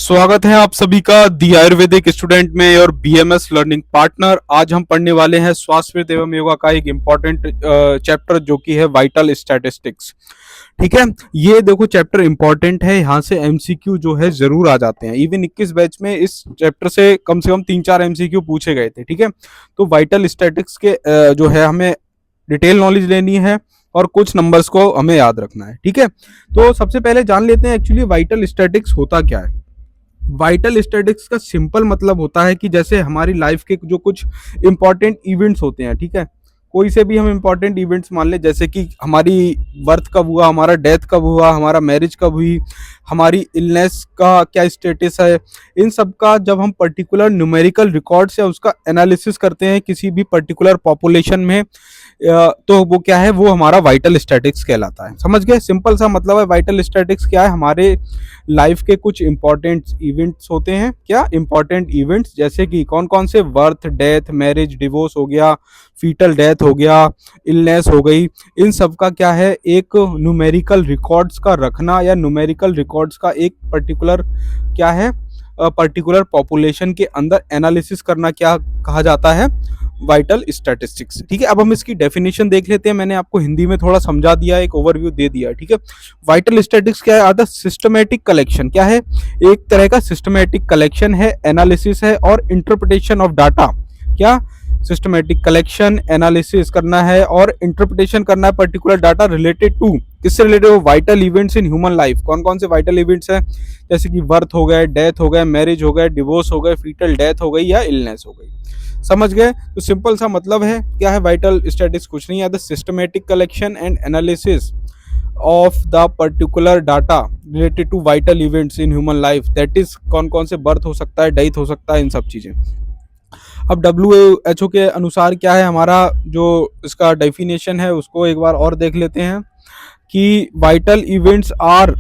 स्वागत है आप सभी का दी आयुर्वेदिक स्टूडेंट में और बीएमएस लर्निंग पार्टनर। आज हम पढ़ने वाले हैं स्वास्थ्य एवं योगा का एक इम्पॉर्टेंट चैप्टर जो कि है वाइटल स्टैटिस्टिक्स। ठीक है, ये देखो चैप्टर इंपॉर्टेंट है, यहाँ से एमसीक्यू जो है जरूर आ जाते हैं। इवन 21 बैच में इस चैप्टर से कम 3-4 एमसीक्यू पूछे गए थे। ठीक है, तो वाइटल स्टैटिक्स के जो है हमें डिटेल नॉलेज लेनी है और कुछ नंबर्स को हमें याद रखना है। ठीक है, तो सबसे पहले जान लेते हैं एक्चुअली वाइटल स्टैटिक्स होता क्या है। वाइटल स्टैटिक्स का सिंपल मतलब होता है कि जैसे हमारी लाइफ के जो कुछ इंपॉर्टेंट इवेंट्स होते हैं, ठीक है, कोई से भी हम इंपॉर्टेंट इवेंट्स मान लें, जैसे कि हमारी बर्थ कब हुआ, हमारा डेथ कब हुआ, हमारा मैरिज कब हुई, हमारी इलनेस का क्या स्टेटस है, इन सब का जब हम पर्टिकुलर न्यूमेरिकल रिकॉर्ड्स या उसका एनालिसिस करते हैं किसी भी पर्टिकुलर पॉपुलेशन में, तो वो क्या है, वो हमारा वाइटल स्टैटिक्स कहलाता है। समझ गए, सिंपल सा मतलब है। वाइटल स्टैटिक्स क्या है, हमारे लाइफ के कुछ इंपॉर्टेंट इवेंट्स होते हैं। क्या इंपॉर्टेंट इवेंट्स, जैसे कि कौन कौन से, बर्थ, डेथ, मैरिज, डिवोर्स हो गया, फीटल डेथ हो गया, इलनेस हो गई, इन सब का क्या है, एक न्यूमेरिकल रिकॉर्ड्स का रखना या न्यूमेरिकल रिकॉर्ड्स का एक पर्टिकुलर क्या है, पर्टिकुलर पॉपुलेशन के अंदर एनालिसिस करना क्या कहा जाता है, वाइटल स्टैटिस्टिक्स। ठीक है, अब हम इसकी डेफिनेशन देख लेते हैं। मैंने आपको हिंदी में थोड़ा समझा दिया, एक ओवरव्यू दे दिया। ठीक है, वाइटल स्टैटिस्टिक्स क्या है, आर द सिस्टमैटिक कलेक्शन, क्या है, एक तरह का सिस्टमैटिक कलेक्शन है, एनालिसिस है और इंटरप्रिटेशन ऑफ डाटा। क्या, सिस्टमैटिक कलेक्शन, एनालिसिस करना है और इंटरप्रिटेशन करना है पर्टिकुलर डाटा रिलेटेड टू, किससे रिलेटेड हो, vital events in human life. कौन कौन से वाइटल इवेंट्स हैं, जैसे कि बर्थ हो गए, डेथ हो गए, मैरिज हो गए, डिवोर्स हो गए, फीटल डेथ हो गई या इलनेस हो गई। समझ गए, तो सिंपल सा मतलब है क्या है वाइटल स्टैटिस्टिक्स, कुछ नहीं है, the systematic collection and analysis of the particular data related to vital events in human life, that is कौन कौन से बर्थ हो सकता है, डेथ हो सकता है, इन सब चीजें। अब WHO के अनुसार क्या है, हमारा जो इसका डेफिनेशन है उसको एक बार और देख लेते हैं कि वाइटल इवेंट्स आर,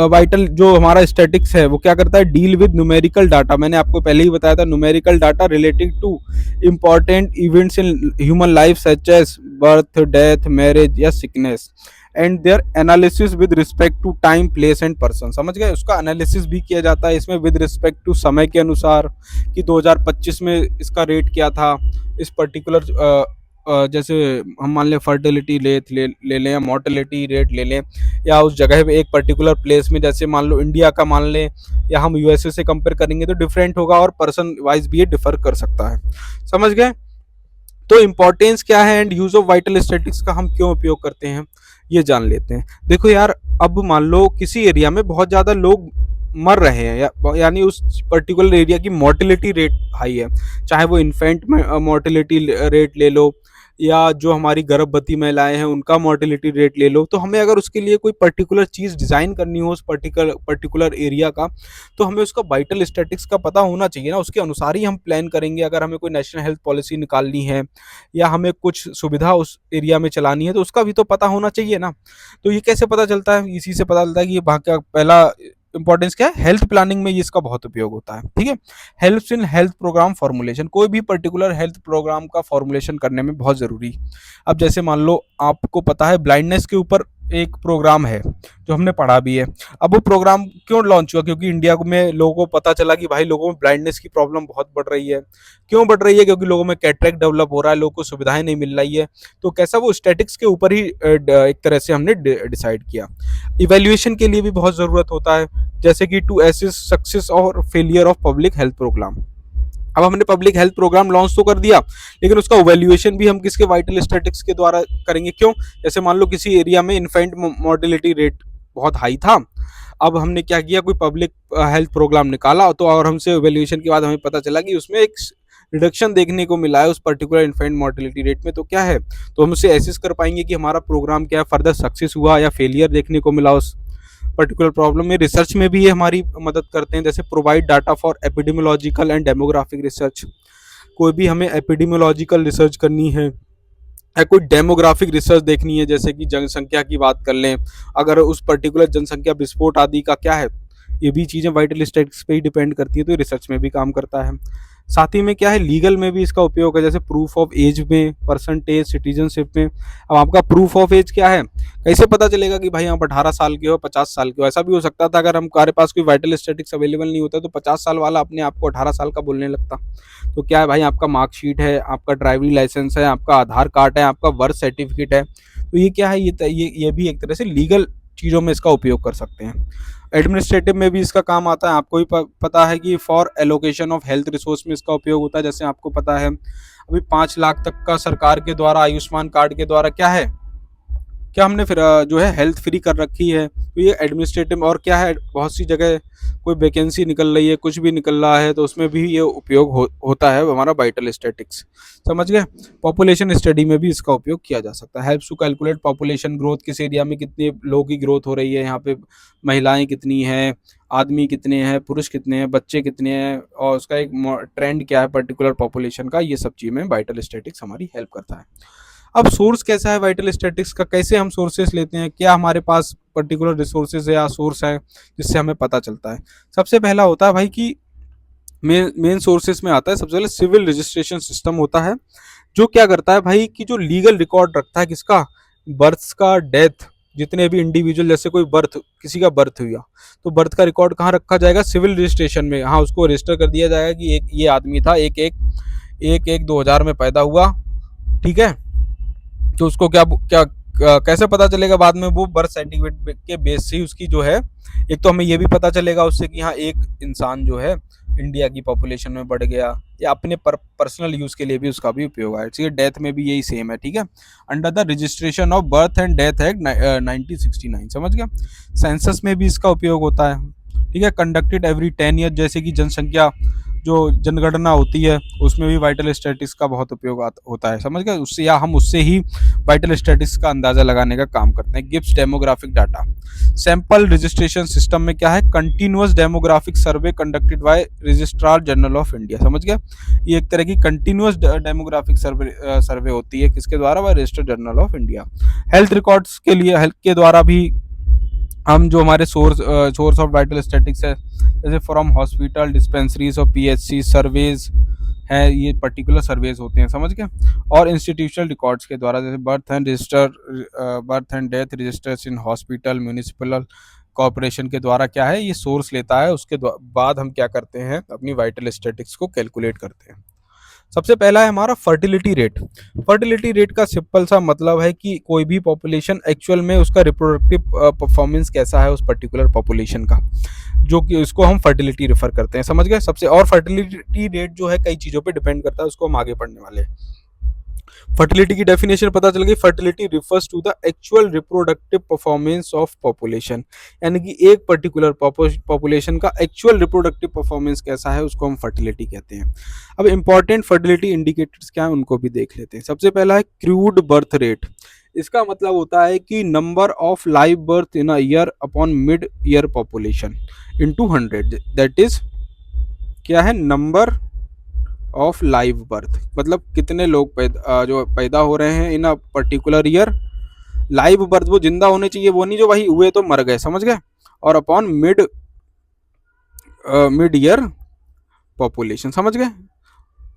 वाइटल जो हमारा स्टैटिक्स है वो क्या करता है, डील विद न्यूमेरिकल डाटा। मैंने आपको पहले ही बताया था, numerical data relating to important events in human life such as birth, death, marriage या sickness and their analysis with respect to time, place and person. समझ गए, उसका एनालिसिस भी किया जाता है इसमें विद रिस्पेक्ट टू समय के अनुसार, कि 2025 में इसका रेट क्या था, इस पर्टिकुलर जैसे हम मान लें फर्टिलिटी रेट ले लें या मोर्टेलिटी रेट ले लें, या उस जगह पे एक पर्टिकुलर प्लेस में, जैसे मान लो इंडिया का मान लें या हम यूएसए से कंपेयर करेंगे तो डिफरेंट होगा और पर्सन वाइज भी ये डिफर कर सकता है। समझ गए, तो इंपॉर्टेंस क्या है and use of vital statistics का हम क्यों उपयोग करते हैं ये जान लेते हैं। देखो यार, अब मान लो किसी एरिया में बहुत ज़्यादा लोग मर रहे हैं, यानी उस पर्टिकुलर एरिया की मोर्टेलिटी रेट हाई है, चाहे वो इन्फेंट मोर्टेलिटी रेट ले लो या जो हमारी गर्भवती महिलाएं हैं उनका मोर्टेलिटी रेट ले लो, तो हमें अगर उसके लिए कोई पर्टिकुलर चीज़ डिज़ाइन करनी हो उस पर्टिकुलर एरिया का, तो हमें उसका वाइटल स्टैटिस्टिक्स का पता होना चाहिए ना, उसके अनुसार ही हम प्लान करेंगे। अगर हमें कोई नेशनल हेल्थ पॉलिसी निकालनी है या हमें कुछ सुविधा उस एरिया में चलानी है तो उसका भी तो पता होना चाहिए ना। तो ये कैसे पता चलता है, इसी से पता चलता है कि ये भाग का पहला इंपॉर्टेंस क्या है, हेल्थ प्लानिंग में ये इसका बहुत उपयोग होता है। ठीक है, helps in health program formulation, कोई भी पर्टिकुलर हेल्थ प्रोग्राम का फॉर्मुलेशन करने में बहुत ज़रूरी। अब जैसे मान लो आपको पता है ब्लाइंडनेस के ऊपर एक प्रोग्राम है जो हमने पढ़ा भी है। अब वो प्रोग्राम क्यों लॉन्च हुआ, क्योंकि इंडिया में लोगों को पता चला कि भाई लोगों में ब्लाइंडनेस की प्रॉब्लम बहुत बढ़ रही है। क्यों बढ़ रही है, क्योंकि लोगों में कैटरेक्ट डेवलप हो रहा है, लोगों को सुविधाएं नहीं मिल रही है। तो कैसा, वो स्टैटिक्स के ऊपर ही एक तरह से हमने डिसाइड किया। इवेल्युएशन के लिए भी बहुत ज़रूरत होता है, जैसे कि टू एसेस सक्सेस और failure of public health program. अब हमने पब्लिक हेल्थ प्रोग्राम लॉन्च तो कर दिया, लेकिन उसका इवैल्यूएशन भी हम किसके, वाइटल स्टैटिस्टिक्स के द्वारा करेंगे। क्यों, जैसे मान लो किसी एरिया में इन्फेंट मोर्टेलिटी रेट बहुत हाई था, अब हमने क्या किया, कोई पब्लिक हेल्थ प्रोग्राम निकाला, तो और हमसे इवैल्यूएशन के बाद हमें पता चला कि उसमें एक रिडक्शन देखने को मिला है उस पर्टिकुलर इन्फेंट मोर्टेलिटी रेट में। तो क्या है, तो हम उसे एसेस कर पाएंगे कि हमारा प्रोग्राम क्या है, फर्दर सक्सेस हुआ या फेलियर देखने को मिला उस पर्टिकुलर प्रॉब्लम में। रिसर्च में भी ये हमारी मदद करते हैं, जैसे provide data for epidemiological and demographic research. कोई भी हमें एपिडेमियोलॉजिकल रिसर्च करनी है या कोई डेमोग्राफिक रिसर्च देखनी है, जैसे कि जनसंख्या की बात कर लें, अगर उस पर्टिकुलर जनसंख्या विस्फोट आदि का क्या है, ये भी चीज़ें वाइटल स्टैटिस्टिक्स पे ही डिपेंड करती है, तो रिसर्च में भी काम करता है। साथ ही में क्या है, लीगल में भी इसका उपयोग है, जैसे प्रूफ ऑफ एज में, परसेंटेज, सिटीजनशिप में। अब आपका प्रूफ ऑफ एज क्या है, कैसे पता चलेगा कि भाई आप 18 साल के हो, 50 साल के हो। ऐसा भी हो सकता था अगर हमारे पास कोई वाइटल स्टैटिस्टिक्स अवेलेबल नहीं होता तो 50 साल वाला अपने आप को 18 साल का बोलने लगता। तो क्या है भाई, आपका मार्कशीट है, आपका ड्राइविंग लाइसेंस है, आपका आधार कार्ड है, आपका बर्थ सर्टिफिकेट है, तो ये क्या है, ये भी एक तरह से लीगल चीज़ों में इसका उपयोग कर सकते हैं। एडमिनिस्ट्रेटिव में भी इसका काम आता है, आपको भी पता है कि for allocation of health resource में इसका उपयोग होता है। जैसे आपको पता है अभी 5 लाख तक का सरकार के द्वारा आयुष्मान कार्ड के द्वारा क्या है, क्या हमने फिर जो है हेल्थ फ्री कर रखी है। तो ये एडमिनिस्ट्रेटिव, और क्या है, बहुत सी जगह कोई वैकेंसी निकल रही है, कुछ भी निकल रहा है, तो उसमें भी ये उपयोग होता है हमारा वाइटल स्टैटिक्स। समझ गए। पॉपुलेशन स्टडी में भी इसका उपयोग किया जा सकता है। Helps to calculate population growth, किस एरिया में कितने लोगों की ग्रोथ हो रही है, यहाँ पे महिलाएं कितनी हैं, आदमी कितने हैं, पुरुष कितने हैं, बच्चे कितने हैं, और उसका एक ट्रेंड क्या है पर्टिकुलर पॉपुलेशन का, ये सब चीज़ में वाइटल स्टैटिक्स हमारी हेल्प करता है। अब सोर्स कैसा है वाइटल स्टैटिक्स का, कैसे हम सोर्सेस लेते हैं, क्या हमारे पास पर्टिकुलर रिसोर्सेज या सोर्स है जिससे हमें पता चलता है। सबसे पहला होता है भाई कि मेन सोर्सेस में आता है सबसे पहले सिविल रजिस्ट्रेशन सिस्टम होता है, जो क्या करता है भाई कि जो लीगल रिकॉर्ड रखता है किसका, बर्थ का, डेथ, जितने भी इंडिविजुअल, जैसे कोई बर्थ, किसी का बर्थ हुआ तो बर्थ का रिकॉर्ड कहाँ रखा जाएगा, सिविल रजिस्ट्रेशन में। हाँ, उसको रजिस्टर कर दिया जाएगा कि एक ये आदमी था, एक एक एक एक 2000 में पैदा हुआ, ठीक है। तो उसको क्या क्या कैसे पता चलेगा बाद में, वो बर्थ सर्टिफिकेट के बेस से ही उसकी जो है, एक तो हमें ये भी पता चलेगा उससे कि हाँ एक इंसान जो है इंडिया की पॉपुलेशन में बढ़ गया, या अपने पर्सनल यूज के लिए भी उसका भी उपयोग है। ठीक है, डेथ में भी यही सेम है। ठीक है, under the registration of birth and death act 1969, समझ गया। सेंसस में भी इसका उपयोग होता है। ठीक है, कंडक्टेड एवरी 10 ईयर, जैसे कि जनसंख्या जो जनगणना होती है उसमें भी वाइटल स्टैटिस्टिक्स का बहुत उपयोग होता है, समझ गए। उससे या हम उससे ही वाइटल स्टैटिस्टिक्स का अंदाजा लगाने का काम करते हैं। Gives demographic data. Sample registration system में क्या है, continuous demographic survey conducted by registrar general of India, समझ गए। ये एक तरह की कंटिन्यूअस डेमोग्राफिक सर्वे होती है, किसके द्वारा, by registrar general of India. Health records के लिए, हेल्थ के द्वारा भी हम जो हमारे सोर्स ऑफ वाइटल स्टैटिस्टिक्स है, जैसे फ्रॉम हॉस्पिटल, डिस्पेंसरीज और पीएचसी सर्वेज है, ये पर्टिकुलर सर्वेज होते हैं, समझ गए। और इंस्टीट्यूशनल रिकॉर्ड्स के द्वारा, जैसे birth and death registers in hospital, municipal corporation के द्वारा क्या है, ये सोर्स लेता है। उसके बाद हम क्या करते हैं, अपनी वाइटल स्टैटिस्टिक्स को कैलकुलेट करते हैं। सबसे पहला है हमारा फर्टिलिटी रेट। फर्टिलिटी रेट का सिंपल सा मतलब है कि कोई भी पॉपुलेशन एक्चुअल में उसका रिप्रोडक्टिव परफॉर्मेंस कैसा है उस पर्टिकुलर पॉपुलेशन का, जो कि उसको हम फर्टिलिटी रेफर करते हैं, समझ गए। सबसे, और फर्टिलिटी रेट जो है कई चीज़ों पे डिपेंड करता है, उसको हम आगे पढ़ने वाले हैं। फर्टिलिटी की डेफिनेशन पता चल गई। Fertility refers to the actual reproductive performance of population, यानी कि एक पर्टिकुलर पॉपुलेशन का एक्चुअल रिप्रोडक्टिव परफॉर्मेंस कैसा है उसको हम फर्टिलिटी कहते हैं। अब इंपॉर्टेंट फर्टिलिटी इंडिकेटर्स क्या है उनको भी देख लेते हैं। सबसे पहला है क्रूड बर्थ रेट। इसका मतलब होता है कि number of live birth in a year upon mid year population into 100, that is क्या है, नंबर ऑफ लाइव बर्थ, मतलब कितने लोग जो पैदा हो रहे हैं in a particular year. Live birth वो जिंदा होने चाहिए, वो नहीं जो भाई हुए तो मर गए, समझ गए। और अपॉन मिड ईयर पॉपुलेशन, समझ गए।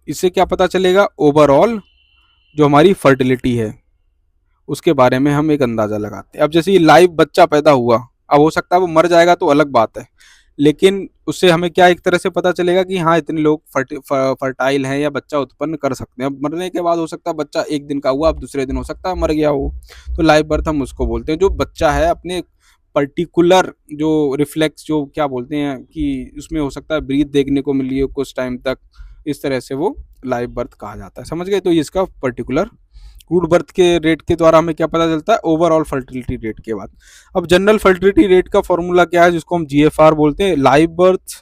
इससे क्या पता चलेगा, ओवरऑल जो हमारी फर्टिलिटी है उसके बारे में हम एक अंदाजा लगाते हैं। अब जैसे ये लाइव बच्चा पैदा हुआ, अब हो सकता है वो मर जाएगा तो अलग बात है, लेकिन उससे हमें क्या एक तरह से पता चलेगा कि हाँ इतने लोग फर्टाइल हैं या बच्चा उत्पन्न कर सकते हैं। अब मरने के बाद हो सकता है बच्चा एक दिन का हुआ, अब दूसरे दिन हो सकता है मर गया हो, तो लाइव बर्थ हम उसको बोलते हैं। जो बच्चा है अपने पर्टिकुलर जो रिफ्लेक्स जो क्या बोलते हैं कि उसमें हो सकता है ब्रीथ देखने को मिली हो कुछ टाइम तक, इस तरह से वो लाइव बर्थ कहा जाता है, समझ गए। तो इसका पर्टिकुलर क्रूड बर्थ के रेट के द्वारा हमें क्या पता चलता है, ओवरऑल फर्टिलिटी रेट के बाद। अब जनरल फर्टिलिटी रेट का फॉर्मूला क्या है, जिसको हम जीएफआर बोलते हैं, live birth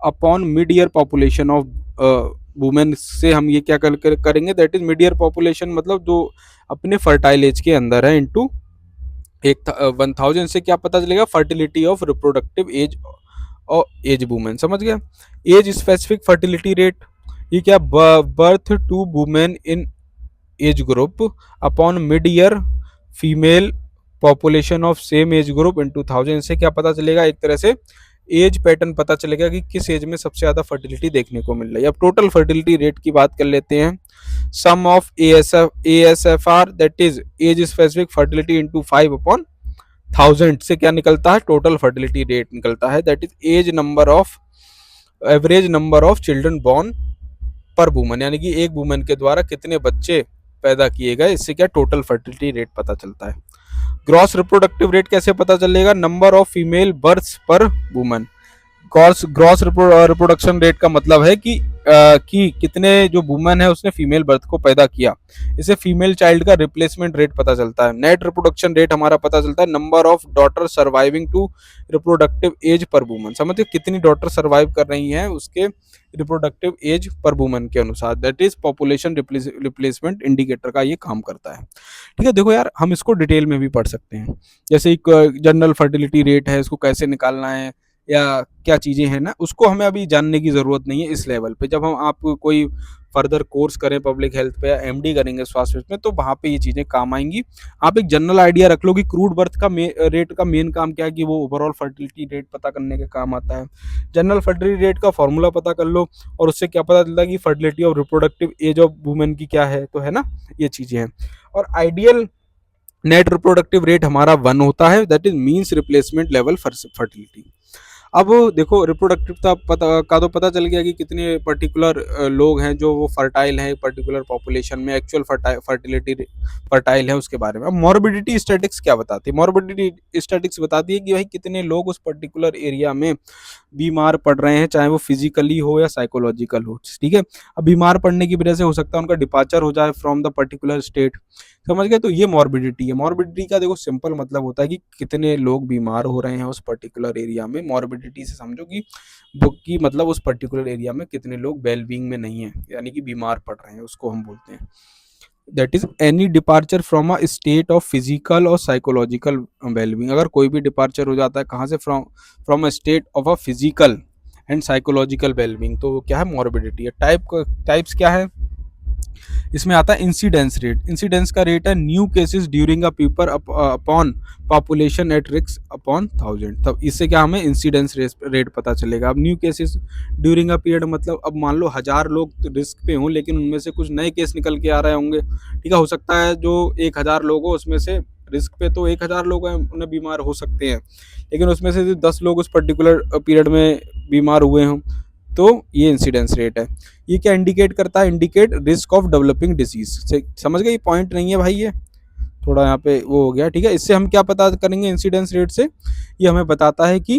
upon mid year population of women से हम ये क्या करेंगे, that is mid year population, मतलब जो अपने फर्टाइल एज के अंदर है, इनटू 1000 से क्या पता चलेगा, फर्टिलिटी ऑफ रिप्रोडक्टिव एज और एज वुमेन, समझ गया। एज स्पेसिफिक फर्टिलिटी रेट, ये क्या, birth to women in age group upon mid year female population of same age group in 2000 से क्या पता चलेगा, एक तरह से एज पैटर्न पता चलेगा कि किस एज में सबसे ज्यादा फर्टिलिटी देखने को मिल रही है। अब टोटल फर्टिलिटी रेट की बात कर लेते हैं। Sum of ASFR that is age specific fertility into 5/1000 से क्या निकलता है, टोटल फर्टिलिटी रेट निकलता है, that is average number of children born पर वुमन, यानी कि एक वुमन के द्वारा कितने बच्चे पैदा किए गए, इससे क्या टोटल फर्टिलिटी रेट पता चलता है। ग्रॉस रिप्रोडक्टिव रेट कैसे पता चलेगा, नंबर ऑफ फीमेल बर्थ्स पर वुमन। ग्रॉस रिप्रोडक्शन रेट का मतलब है कि कितने जो वुमन है उसने फीमेल बर्थ को पैदा किया, इसे फीमेल चाइल्ड का रिप्लेसमेंट रेट पता चलता है। नेट रिप्रोडक्शन रेट हमारा पता चलता है number of daughter surviving to reproductive age per woman, समझते कितनी डॉटर सर्वाइव कर रही हैं उसके रिप्रोडक्टिव एज पर वुमन के अनुसार, that is population replacement indicator का ये काम करता है। ठीक है, देखो यार हम इसको डिटेल में भी पढ़ सकते हैं, जैसे एक जनरल फर्टिलिटी रेट है, इसको कैसे निकालना है या क्या चीजें हैं ना, उसको हमें अभी जानने की जरूरत नहीं है इस लेवल पे। जब हम आप कोई फर्दर कोर्स करें पब्लिक हेल्थ पे या एमडी करेंगे स्वास्थ्य में, तो वहां पे ये चीजें काम आएंगी। आप एक जनरल आइडिया रख लो कि क्रूड बर्थ का रेट का मेन काम क्या है, कि वो ओवरऑल फर्टिलिटी रेट पता करने के काम आता है। जनरल फर्टिलिटी रेट का फॉर्मूला पता कर लो और उससे क्या पता चलता है कि fertility of reproductive as of women की क्या है, तो है ना, ये चीजें हैं। और आइडियल नेट रिप्रोडक्टिव रेट हमारा 1 होता है, that is means replacement level fertility. अब देखो रिप्रोडक्टिव का तो पता चल गया कि कितने पर्टिकुलर लोग हैं जो वो फर्टाइल हैं पर्टिकुलर पॉपुलेशन में, एक्चुअल फर्टिलिटी फर्टाइल है उसके बारे में। अब मॉर्बिडिटी स्टैटिक्स क्या बताती है, मॉर्बिडिटी स्टैटिक्स बताती है कि भाई कितने लोग उस पर्टिकुलर एरिया में बीमार पड़ रहे हैं, चाहे वो फिजिकली हो या साइकोलॉजिकल हो। ठीक है, अब बीमार पड़ने की वजह से हो सकता है उनका डिपार्चर हो जाए फ्रॉम द पर्टिकुलर स्टेट, समझ गए, तो ये मॉर्बिडिटी है। मॉर्बिडिटी का देखो सिंपल मतलब होता है कि कितने लोग बीमार हो रहे हैं उस पर्टिकुलर एरिया में। मॉर्बिडिटी से समझो कि मतलब उस पर्टिकुलर एरिया में कितने लोग वेलबींग में नहीं है, यानी कि बीमार पड़ रहे हैं, उसको हम बोलते हैं that is any departure from a state of physical और साइकोलॉजिकल वेलबींग। अगर कोई भी डिपार्चर हो जाता है कहाँ से, from a state of a physical and psychological wellbeing, तो क्या है, मॉर्बिडिटी है। टाइप्स क्या है, इसमें आता है इंसिडेंस रेट। इंसिडेंस का रेट है new cases during a paper upon population at risk upon 1000। तब इससे क्या हमें इंसिडेंस रेट पता चलेगा। अब new cases during a period मतलब अब मान लो 1000 लोग रिस्क पे हों, लेकिन उनमें से कुछ नए केस निकल के आ रहे होंगे। ठीक है, हो सकता है जो 1000 लोग हो उसमें से रिस्क पे तो 1000 लोग हैं, उन्हें बीमार हो सकते हैं, लेकिन उसमें से 10 लोग उस पर्टिकुलर पीरियड में बीमार हुए हों, तो ये इंसिडेंस रेट है। ये क्या इंडिकेट करता है, indicate risk of developing disease. समझ गए, ये पॉइंट नहीं है भाई, ये थोड़ा यहाँ पे वो हो गया। ठीक है, इससे हम क्या पता करेंगे इंसिडेंस रेट से, ये हमें बताता है कि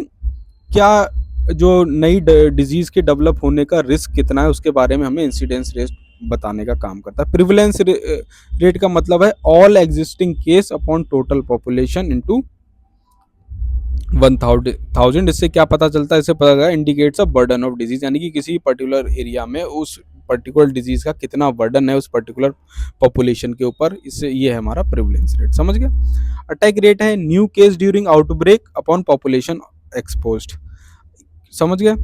क्या जो नई डिजीज के डेवलप होने का रिस्क कितना है, उसके बारे में हमें इंसिडेंस रेट बताने का काम करता है। प्रिवलेंस रेट का मतलब है all existing case upon total population into 1000। इससे क्या पता चलता है, इससे पता चलता है indicates a burden of disease, यानी कि किसी पर्टिकुलर एरिया में उस पर्टिकुलर डिजीज का कितना बर्डन है उस पर्टिकुलर पॉपुलेशन के ऊपर, इससे ये है हमारा प्रिवलेंस रेट। समझ गया। अटैक रेट है new case during outbreak upon population exposed, समझ गया,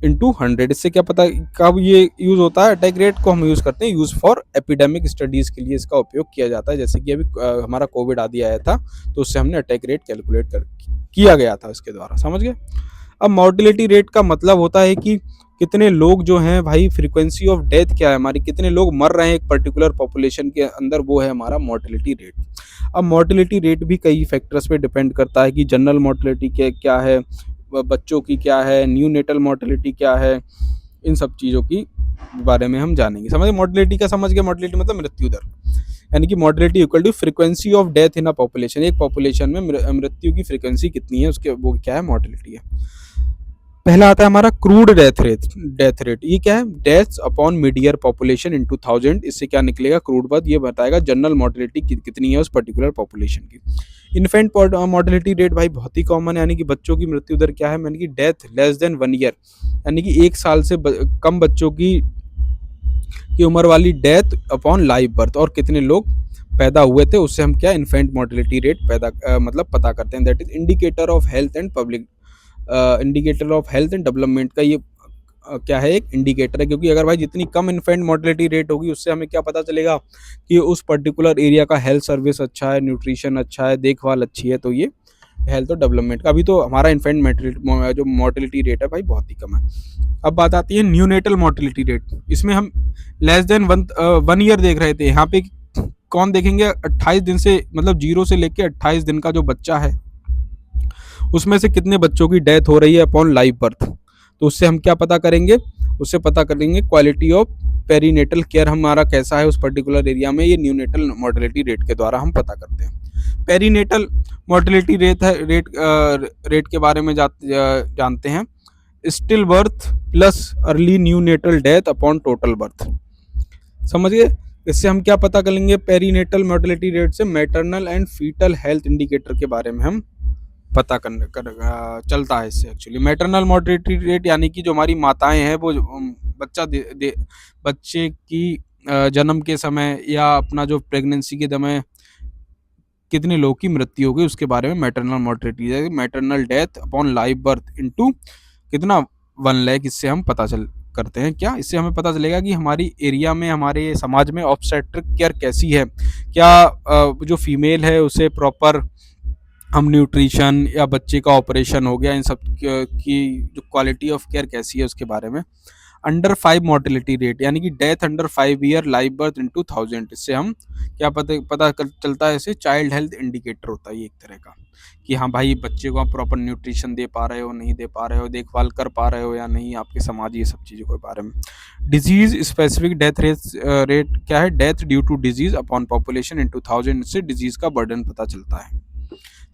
इंटू 100। इससे क्या पता कब ये यूज होता है, अटैक रेट को हम यूज करते हैं यूज फॉर एपिडेमिक स्टडीज के लिए इसका उपयोग किया जाता है। जैसे कि अभी हमारा कोविड आदि आया था तो उससे हमने अटैक रेट कैलकुलेट किया गया था इसके द्वारा, समझ गए। अब मॉर्टिलिटी रेट का मतलब होता है कि कितने लोग जो हैं भाई, फ्रीक्वेंसी ऑफ डेथ क्या है हमारी, कितने लोग मर रहे हैं एक पर्टिकुलर पॉपुलेशन के अंदर, वो है हमारा मॉर्टिलिटी रेट। अब मॉर्टिलिटी रेट भी कई फैक्टर्स पे डिपेंड करता है कि जनरल मॉर्टिलिटी क्या है, बच्चों की क्या है, न्यू नेटल मॉर्टिलिटी क्या है, इन सब चीज़ों की बारे में हम जानेंगे। समझ मॉर्टिलिटी का, समझ गए, मॉर्टिलिटी मतलब मृत्यु दर, यानी कि mortality equal to frequency of death in a population. एक पॉपुलेशन में मृत्यु की फ्रीक्वेंसी कितनी है उसके, वो क्या है, मॉर्टिलिटी है। पहला आता है हमारा क्रूड डेथ रेट। ये क्या है, डेथ्स अपॉन मीडियर पॉपुलेशन इनटू 1000। इससे क्या निकलेगा, क्रूड बर्थ, ये बताएगा जनरल मॉर्टिलिटी कितनी है उस पर्टिकुलर पॉपुलेशन की। इन्फेंट मॉर्टिलिटी रेट भाई बहुत ही कॉमन है, यानी कि बच्चों की मृत्यु दर क्या है, यानी कि डेथ लेस देन 1 ईयर, यानी कि 1 साल से कम बच्चों की उम्र वाली डेथ अपॉन लाइव बर्थ, और कितने लोग पैदा हुए थे, उससे हम क्या इन्फेंट मॉर्टिलिटी रेट मतलब पता करते हैं। That is indicator of health and public, indicator of health and development का ये क्या है, एक इंडिकेटर है। क्योंकि अगर भाई जितनी कम इन्फेंट मॉर्टिलिटी रेट होगी उससे हमें क्या पता चलेगा कि उस पर्टिकुलर एरिया का हेल्थ सर्विस अच्छा है, न्यूट्रिशन अच्छा है, देखभाल अच्छी है, तो ये हेल्थ और डेवलपमेंट का। अभी तो हमारा इन्फेंट जो मोर्टेलिटी रेट है भाई बहुत ही कम है। अब बात आती है न्यूनेटल मोर्टेलिटी रेट। इसमें हम लेस देन 1 ईयर देख रहे थे। यहाँ पे कौन देखेंगे, 28 दिन से मतलब 0 से लेके 28 दिन का जो बच्चा है उसमें से कितने बच्चों की डेथ हो रही है अपॉन लाइव बर्थ। तो उससे हम क्या पता करेंगे, उससे पता करेंगे क्वालिटी ऑफ पेरीनेटल केयर हमारा कैसा है उस पर्टिकुलर एरिया में। ये न्यूनेटल मोर्टेलिटी रेट के द्वारा हम पता करते हैं। पेरीनेटल मोर्टेलिटी रेट के बारे में जानते हैं। Still birth plus early neonatal death upon total birth. समझ गए। इससे हम क्या पता करेंगे, पेरीनेटल मोर्टेलिटी रेट से maternal and fetal health indicator के बारे में हम पता चलता है इससे। एक्चुअली मैटरनल मोर्टेलिटी रेट यानी कि जो हमारी माताएं हैं वो बच्चे की जन्म के समय या अपना जो प्रेगनेंसी के समय कितने लोग की मृत्यु हो गई उसके बारे में maternal mortality, maternal death upon live birth into कितना 1 लाख। इससे हम पता करते हैं क्या, इससे हमें पता चलेगा कि हमारी एरिया में, हमारे समाज में ऑब्स्टेट्रिक केयर कैसी है। क्या जो फीमेल है उसे प्रॉपर हम न्यूट्रिशन या बच्चे का ऑपरेशन हो गया, इन सब की जो क्वालिटी ऑफ केयर कैसी है उसके बारे में। अंडर 5 मोर्टेलिटी रेट यानी कि death under 5 year live birth into 1000। इससे हम क्या पता चलता है, इसे चाइल्ड हेल्थ इंडिकेटर होता है ये एक तरह का, कि हाँ भाई बच्चे को आप प्रॉपर न्यूट्रिशन दे पा रहे हो, नहीं दे पा रहे हो, देखभाल कर पा रहे हो या नहीं, आपके समाज, ये सब चीज़ों के बारे में। डिजीज स्पेसिफिक डेथ रेट क्या है, death due to disease upon population in 2000। इससे डिजीज का बर्डन पता चलता है।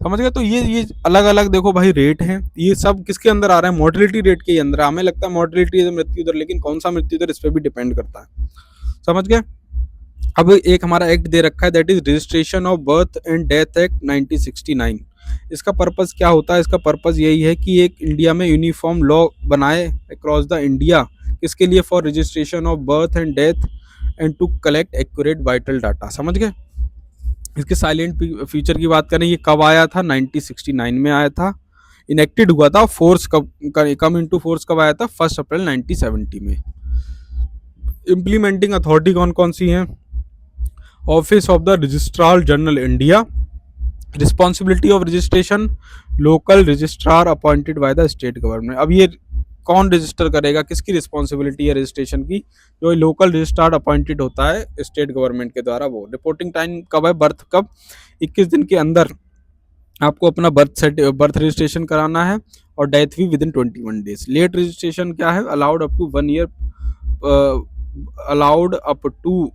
समझ गए। तो ये अलग अलग देखो भाई रेट हैं, ये सब किसके अंदर आ रहा है, मोर्टेलिटी रेट के अंदर। हमें लगता है मोर्टेलिटी मृत्यु दर, लेकिन कौन सा मृत्यु दर इस पर भी डिपेंड करता है। समझ गए। अब एक हमारा एक्ट दे रखा है, that is registration of birth and death act 1969। इसका पर्पस क्या होता है, इसका पर्पस यही है कि एक इंडिया में यूनिफॉर्म लॉ बनाए अक्रॉस द इंडिया, किसके लिए, for registration of birth and death and to collect accurate vital data. समझ गए। इसके साइलेंट फीचर की बात करें, ये कब आया था, 1969 में आया था। इनेक्टेड हुआ था, फोर्स कम इनटू फोर्स कब आया था, 1 अप्रैल 1970 में। इम्प्लीमेंटिंग अथॉरिटी कौन कौन सी हैं, office of the registrar general India, responsibility of registration local registrar appointed by the state government. अब ये कौन रजिस्टर करेगा, किसकी रिस्पॉन्सिबिलिटी है रजिस्ट्रेशन की, जो लोकल रजिस्ट्रार अपॉइंटेड होता है स्टेट गवर्नमेंट के द्वारा। वो रिपोर्टिंग टाइम कब है, बर्थ कब, 21 दिन के अंदर आपको अपना बर्थ रजिस्ट्रेशन कराना है, और डेथ भी within 21 days. Late registration क्या है, allowed up to 1 year, allowed up to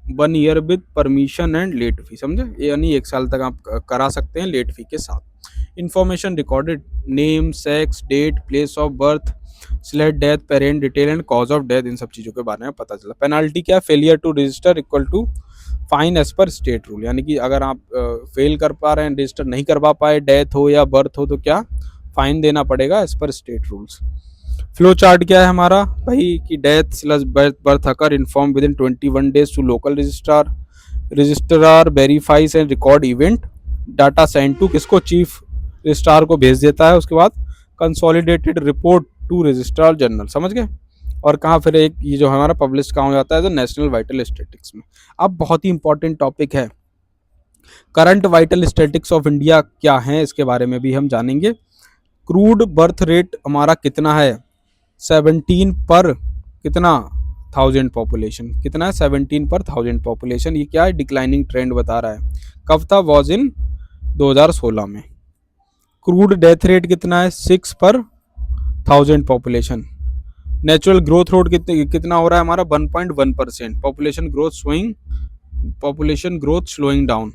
1 year with permission and late fee. समझे, यानी 1 साल तक आप करा सकते हैं लेट फी के साथ। Information recorded, name, sex, date, place of birth, slate death, parent detail and cause of death, इन सब चीज़ों के बारे में पता चला। पेनाल्टी क्या है, failure to register equal to fine as per state rule. यानी कि अगर आप फेल कर पा रहे हैं, रजिस्टर नहीं करवा पाए, डेथ हो या बर्थ हो, तो क्या फाइन देना पड़ेगा as per state rules. Flow chart क्या है हमारा भाई, कि death slash birth occur inform within 21 days to local registrar, registrar verifies and record event, data send to किसको, चीफ रजिस्ट्रार को भेज देता है। उसके बाद consolidated report to registrar general. समझ गए। और कहाँ फिर एक ये जो हमारा पब्लिश कहाँ हो जाता है, तो नेशनल वाइटल स्टैटिस्टिक्स में। अब बहुत ही इंपॉर्टेंट टॉपिक है, current vital statistics of India क्या है, इसके बारे में भी हम जानेंगे। क्रूड बर्थ रेट हमारा कितना है, 17 पर कितना 1000 पॉपुलेशन, कितना है 17 पर 1000 पॉपुलेशन। ये क्या है, डिक्लाइनिंग ट्रेंड बता रहा है। कब था, वॉज इन 2016 में। क्रूड डेथ रेट कितना है, 6 पर 1000 पॉपुलेशन। नेचुरल ग्रोथ रेट कितना हो रहा है हमारा, 1.1%। Population growth slowing down.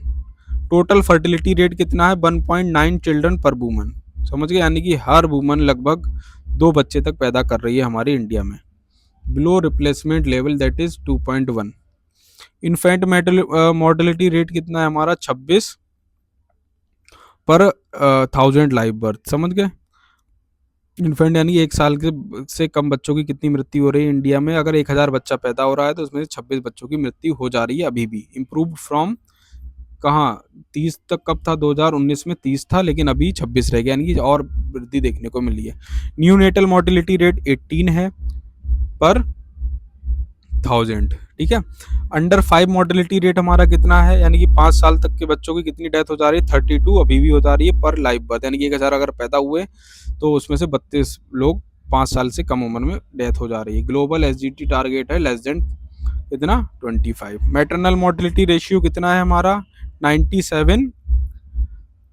Total fertility rate कितना है, 1.9 चिल्ड्रन पर वूमन। समझ गए, यानी कि हर वूमन लगभग 2 बच्चे तक पैदा कर रही है हमारे इंडिया में। Below replacement level that is 2.1। Infant mortality rate कितना है हमारा, 26 पर 1000 लाइव बर्थ। समझ गए। इन्फेंट यानी 1 साल से कम बच्चों की कितनी मृत्यु हो रही है इंडिया में। अगर 1000 बच्चा पैदा हो रहा है तो उसमें से 26 बच्चों की मृत्यु हो जा रही है अभी भी। इम्प्रूव्ड फ्रॉम कहाँ, 30 तक कब था, 2019 में 30 था, लेकिन अभी 26 रह गया, यानी कि और वृद्धि देखने को मिली है। न्यूनेटल मोर्टेलिटी रेट 18 है पर 1000। ठीक है। अंडर 5 मोर्टेलिटी रेट हमारा कितना है, यानी कि 5 साल तक के बच्चों की कितनी डेथ हो जा रही है, 32 अभी भी हो जा रही है पर लाइव बर्थ, यानी कि 1000 अगर पैदा हुए तो उसमें से 32 लोग 5 साल से कम उम्र में डेथ हो जा रही है। ग्लोबल एसजीटी टारगेट है लेस देन कितना 25। मैटरनल मोर्टेलिटी रेशियो कितना है हमारा 97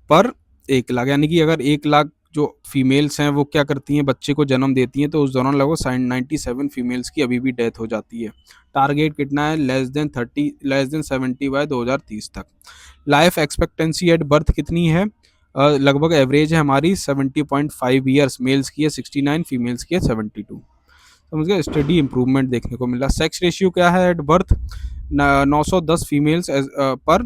पर 1 लाख, यानी कि अगर 1 लाख जो फीमेल्स हैं वो क्या करती हैं, बच्चे को जन्म देती हैं, तो उस दौरान लगभग 97 फीमेल्स की अभी भी डेथ हो जाती है। टारगेट कितना है लेस देन 70 बाय 2030 तक। लाइफ एक्सपेक्टेंसी एट बर्थ कितनी है, लगभग एवरेज है हमारी 70.5 ईयर्स, मेल्स की है 69, फीमेल्स की है 72। समझ गए, स्टडी इंप्रूवमेंट देखने को मिला। सेक्स रेशियो क्या है एट बर्थ 910 फीमेल्स पर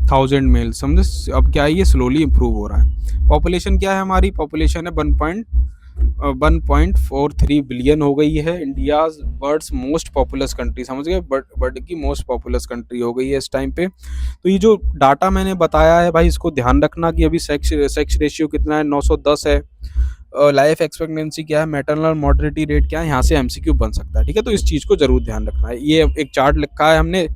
1000 मेल, समझे। अब क्या है, ये स्लोली इंप्रूव हो रहा है। पॉपुलेशन क्या है हमारी, पॉपुलेशन है 1.43 बिलियन हो गई है। India birds most populous country, समझ गए, बर्ड की मोस्ट पॉपुलस कंट्री हो गई है इस टाइम पे। तो ये जो डाटा मैंने बताया है भाई, इसको ध्यान रखना कि अभी सेक्स रेशियो कितना है 910 है, लाइफ एक्सपेक्टेंसी क्या है, मैटरनल मॉर्टेलिटी रेट क्या है, यहाँ से एमसीक्यू बन सकता है। ठीक है, तो इस चीज़ को जरूर ध्यान रखना है। ये एक चार्ट लिखा है हमने,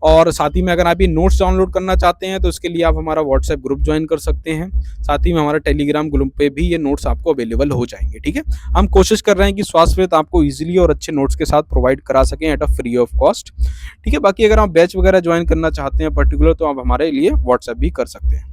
और साथ ही में अगर आप ये नोट्स डाउनलोड करना चाहते हैं तो इसके लिए आप हमारा व्हाट्सएप ग्रुप ज्वाइन कर सकते हैं। साथ ही में हमारा टेलीग्राम ग्रुप पे भी ये नोट्स आपको अवेलेबल हो जाएंगे। ठीक है, हम कोशिश कर रहे हैं कि स्वास्थ्य आपको इजीली और अच्छे नोट्स के साथ प्रोवाइड करा सकें at a free of cost. ठीक है, बाकी अगर आप बैच वगैरह ज्वाइन करना चाहते हैं पर्टिकुलर, तो आप हमारे लिए व्हाट्सएप भी कर सकते हैं।